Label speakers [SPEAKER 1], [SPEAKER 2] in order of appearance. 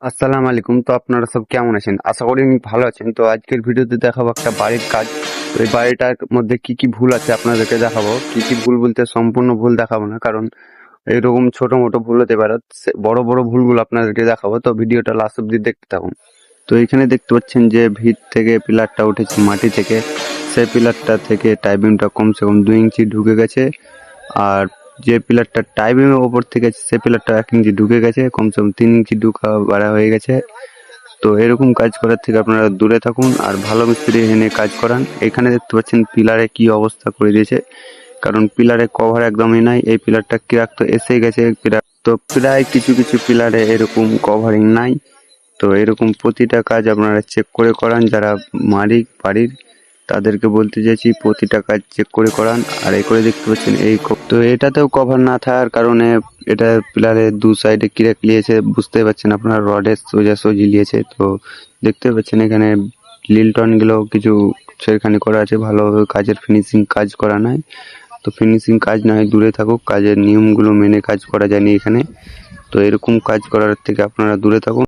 [SPEAKER 1] আসসালামু আলাইকুম। তো আপনারা সব কেমন আছেন? আশা করি ভালো আছেন। তো আজকের ভিডিওতে দেখাবো একটা বাড়ির কাজ। তো এই বাড়িটার মধ্যে কি কি ভুল আছে আপনাদেরকে দেখাবো। কি কি ভুল বলতে সম্পূর্ণ ভুল দেখাবো না, কারণ এরকম ছোট মোটো ভুল হতে পারে। বড় বড় ভুলগুলো আপনাদেরকে দেখাবো, তো ভিডিওটা লাস্ট অব্দি দেখতে থাকুন। তো এখানে দেখতে পাচ্ছেন যে ভিত থেকে পিলারটা উঠেছে মাটি থেকে, সেই পিলারটা থেকে টাইবিংটা কমসে কম 2 ইঞ্চি ঢুকে গেছে। আর যে পিলারটা টাইবিং এর ওপর থেকে সে পিলারটা 1 ইঞ্চি ঢুকে গেছে, কমসে কম 3 ইঞ্চি ঢুকা বাড়া হয়ে গেছে। তো এরকম কাজ করার থেকে আপনারা দূরে থাকুন আর ভালো মিস্ত্রি এনে কাজ করান। এখানে দেখতে পাচ্ছেন পিলারে কি অবস্থা করে দিয়েছে, কারণ পিলারে কভার একদমই নাই। এই পিলারটা ক্র্যাক তো এসে গেছে, পিলার তো প্রায় কিছু কিছু পিলারে এরকম কভারিং নাই। তো এরকম প্রতিটা কাজ আপনারা চেক করে করান। যারা মালিক বাড়ির তাদেরকে বলতে চাইছি প্রতিটা কাজ চেক করে করান। আর এই করে দেখতে পাচ্ছেন তো এটাতেও কভার না থাকার কারণে এটা পিলারের দু সাইডে ক্র্যাক লিয়েছে, বুঝতে পারছেন আপনারা, রডের সোজাসুজি লিয়েছে। তো দেখতে পাচ্ছেন এখানে লিল্টন গুলো কিছু সেখানে করা আছে, ভালোভাবে কাজের ফিনিশিং কাজ করা নাই। তো ফিনিশিং কাজ না হয় দূরে থাকুক, কাজের নিয়মগুলো মেনে কাজ করা যায়নি এখানে। তো এরকম কাজ করার থেকে আপনারা দূরে থাকুন।